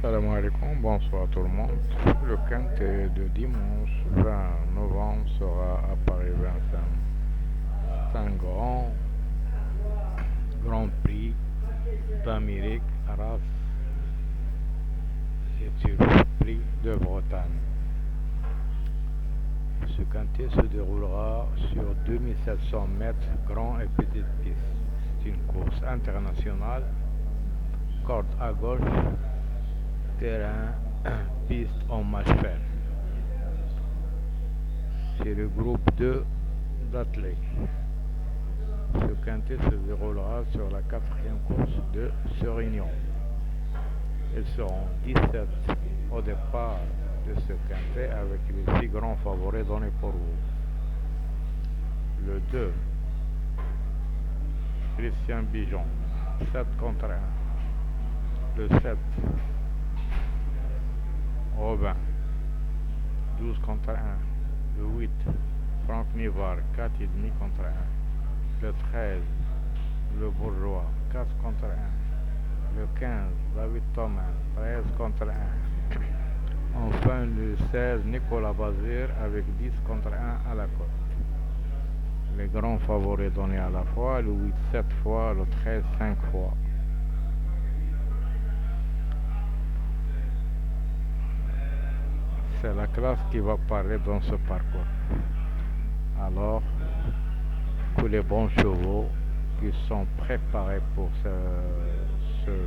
Salam alaikum, bonsoir tout le monde. Le quintet de dimanche 20 novembre sera à Paris 25. C'est un grand prix d'Amérique, race et sur le prix de Bretagne. Ce quintet se déroulera sur 2700 mètres grand et petite piste. C'est une course internationale, corde à gauche, terrain, piste en match fer. C'est le groupe 2 d'athlètes. Ce quintet se déroulera sur la quatrième course de ce réunion. Ils seront 17 au départ de ce quintet avec les 6 grands favoris donnés pour vous. Le 2, Christian Bijon, 7 contre 1. Le 7, Robin, 12 contre 1. Le 8, Franck Nivard, 4,5 contre 1. Le 13, Le Bourgeois, 4 contre 1. Le 15, David Thomas, 13 contre 1. Enfin, le 16, Nicolas Bazir avec 10 contre 1 à la cote. Les grands favoris donnés à la fois, le 8 7 fois, le 13 5 fois. C'est la classe qui va parler dans ce parcours. Alors, tous les bons chevaux qui sont préparés pour ce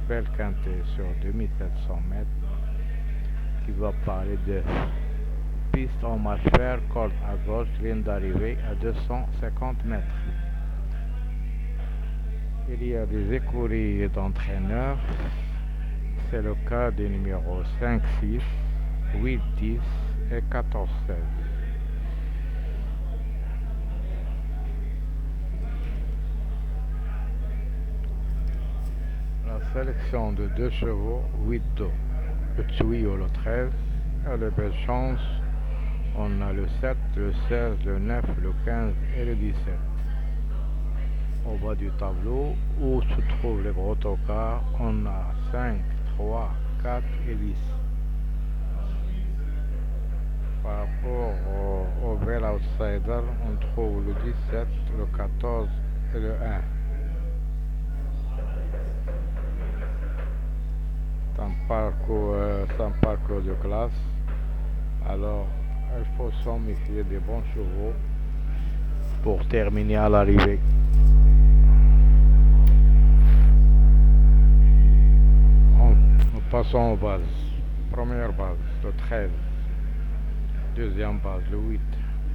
bel quintet sur 2700 mètres, qui va parler de piste en marche fer, corde à gauche, ligne d'arrivée à 250 mètres. Il y a des écuries d'entraîneurs. C'est le cas des numéros 5, 6, 8, 10 et 14, 16. La sélection de 2 chevaux, 8 dos. Le Tsuyo, le 13, a de belles chances. On a le 7, le 16, le 9, le 15 et le 17. Au bas du tableau, où se trouvent les gros tocards, on a 5, 3, 4 et 10. Par rapport au bel outsider, on trouve le 17, le 14 et le 1. C'est un parcours de classe. Alors, il faut s'en méfier des bons chevaux pour terminer à l'arrivée. Nous passons aux bases. Première base, le 13. Deuxième base, le 8.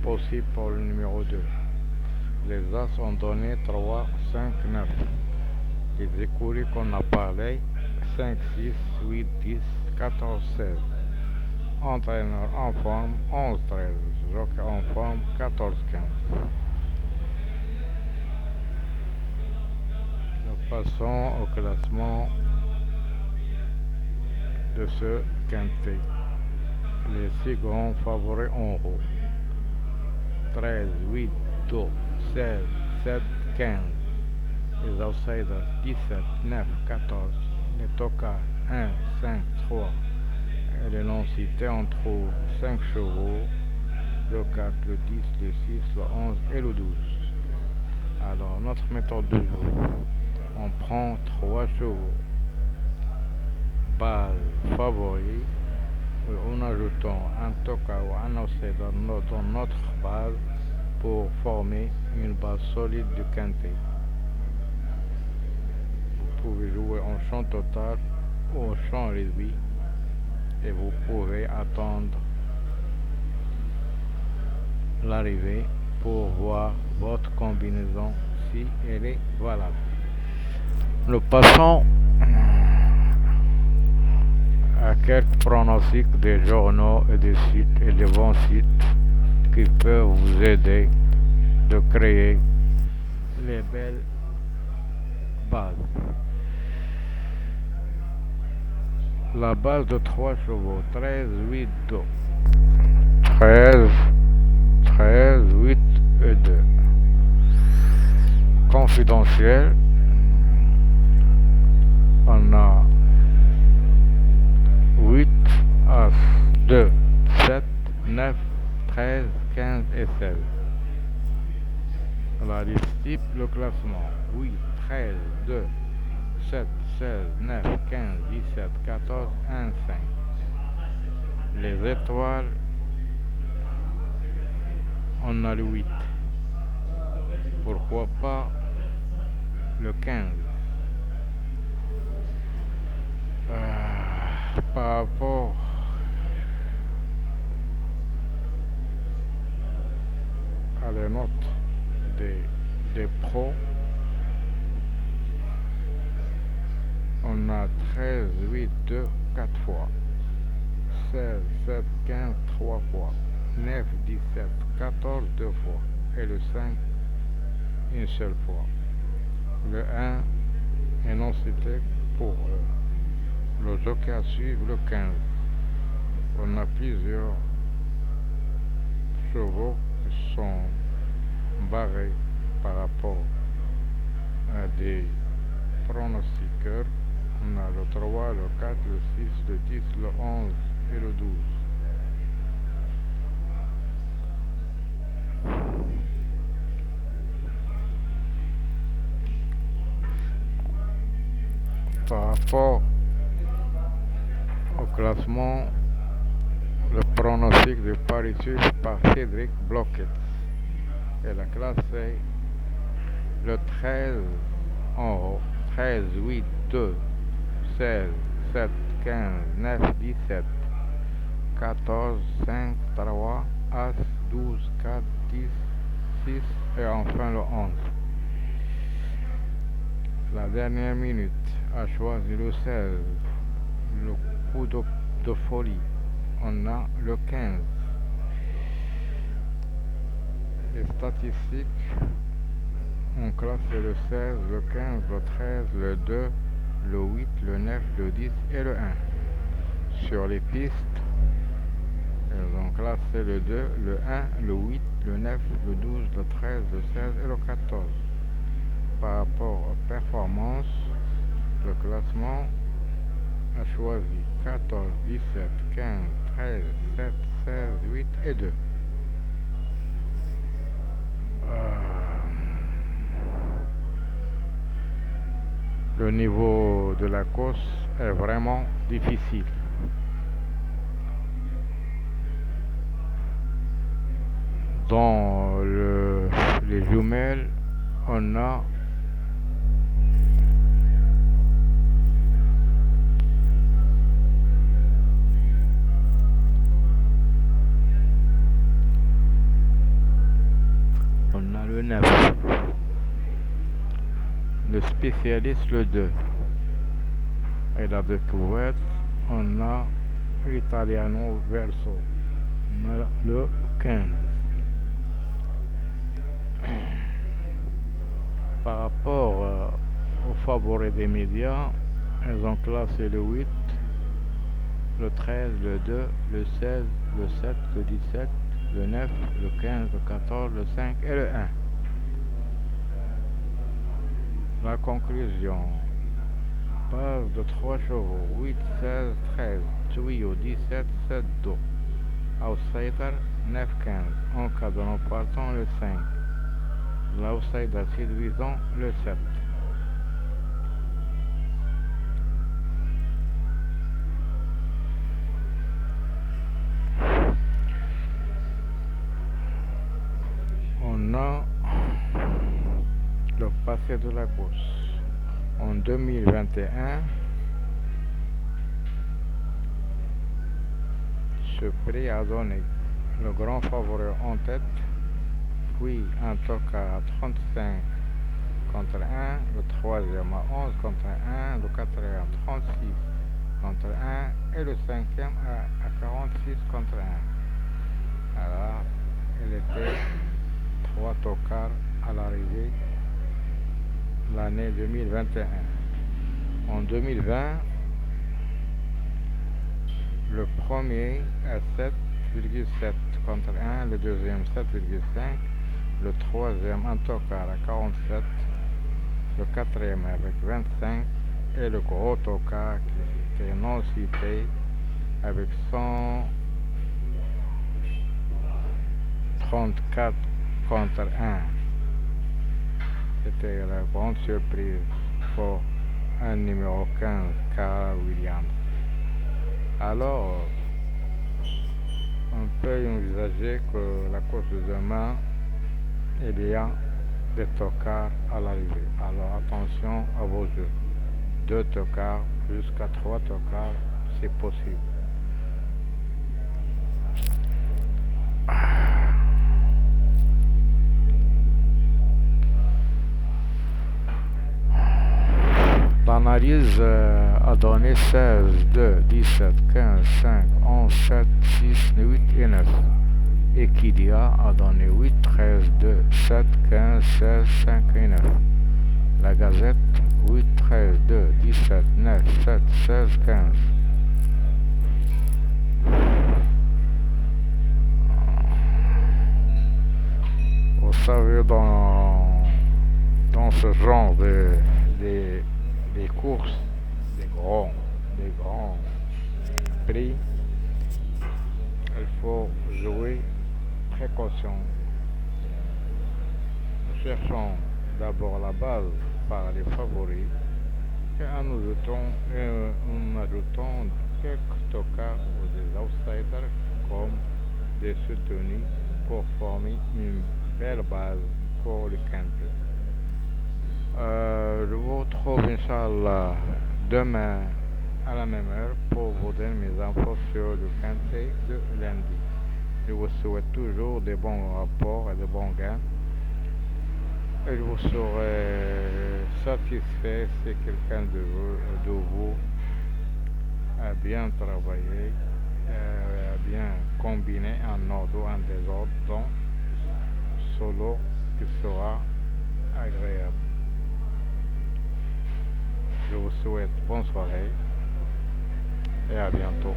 Possible pour le numéro 2. Les As ont donné 3, 5, 9. Les écuries qu'on a parlé, 5, 6, 8, 10, 14, 16. Entraîneur en forme, 11, 13. Jockey en forme, 14, 15. Nous passons au classement de ce quintet. Les 6 grands favoris en haut. 13, 8, 12, 16, 7, 15. Les outsiders 17, 9, 14. Les tocards 1, 5, 3. Et les non-cités, on trouve 5 chevaux, le 4, le 10, le 6, le 11 et le 12. Alors, notre méthode de jeu, on prend 3 chevaux, base favori, en ajoutant un tocard ou un outsider dans notre base pour former une base solide du quintet. Vous pouvez jouer en champ total ou en champ réduit et vous pouvez attendre l'arrivée pour voir votre combinaison si elle est valable. Nous passons à quelques pronostics des journaux et des sites et des bons sites qui peuvent vous aider de créer les belles bases. La base de 3 chevaux, 13, 8, 2. 13, 8 et 2. Confidentiel, on a classe 2, 7, 9, 13, 15 et 16. La liste le classement 8, 13, 2, 7, 16, 9, 15, 17, 14, 1, 5. Les étoiles, on a le 8. Pourquoi pas le 15? Par rapport à les notes des pros, on a 13, 8, 2, 4 fois, 16, 7, 15, 3 fois, 9, 17, 14, 2 fois, et le 5, une seule fois. Le 1 est non cité pour le joker suivre le 15. On a plusieurs chevaux qui sont barrés par rapport à des pronostiqueurs. On a le 3, le 4, le 6, le 10, le 11 et le 12. Par rapport au classement, le pronostic de Paris-Sud par Cédric Bloquet. Et la classe est le 13 en haut, 13, 8, 2, 16, 7, 15, 9, 17, 14, 5, 3, As, 12, 4, 10, 6 et enfin le 11. La dernière minute a choisi le 16, le coup de folie. On a le 15. Les statistiques, on classe le 16, le 15, le 13, le 2, le 8, le 9, le 10 et le 1. Sur les pistes, elles ont classé le 2, le 1, le 8, le 9, le 12, le 13, le 16 et le 14. Par rapport aux performances, le classement a choisi 14, 17, 15, 13, 7, 16, 8 et 2. Le niveau de la course est vraiment difficile. Dans les jumelles, on a le 9, le spécialiste le 2, et la découverte, on a l'Italiano Verso, le 15. Par rapport aux favoris des médias, elles ont classé le 8, le 13, le 2, le 16, le 7, le 17, le 9, le 15, le 14, le 5 et le 1. La conclusion, base de 3 chevaux, 8, 16, 13, tuyau 17, 7, 2, outsider 9, 15, en cas de non partant le 5, l'outsider séduisant le 7. On a le passé de la course. En 2021, ce prix a donné le grand favori en tête, puis un tocard à 35 contre 1, le troisième à 11 contre 1, le quatrième à 36 contre 1 et le cinquième à 46 contre 1. Alors, il était 3 tocards à l'arrivée l'année 2021. En 2020, le premier à 7,7 contre 1, le deuxième 7,5, le troisième en tocard à 47, le quatrième avec 25 et le gros tocard qui est non cité avec 134 contre 1. C'était la grande surprise pour un numéro 15, Carl Williams. Alors, on peut envisager que la course de demain, il y a des tocards à l'arrivée. Alors attention à vos jeux. 2 tocards jusqu'à 3 tocards, c'est possible. L'analyse a donné 16, 2, 17, 15, 5, 11, 7, 6, 8 et 9. Equidia a donné 8, 13, 2, 7, 15, 16, 5 et 9. La Gazette 8, 13, 2, 17, 9, 7, 16, 15. Vous savez, dans ce genre des courses, des grands prix, il faut jouer précaution. Nous cherchons d'abord la base par les favoris et en ajoutant quelques tocards ou des outsiders comme des soutenus pour former une belle base pour le quintet. Je vous retrouve Inch'Allah demain à la même heure pour vous donner mes infos sur le quintet de lundi. Je vous souhaite toujours des bons rapports et de bons gains. Et je vous serai satisfait si quelqu'un de vous a bien travaillé, a bien combiné un ordre ou un désordre dans solo qui sera agréable. Je vous souhaite bonne soirée et à bientôt.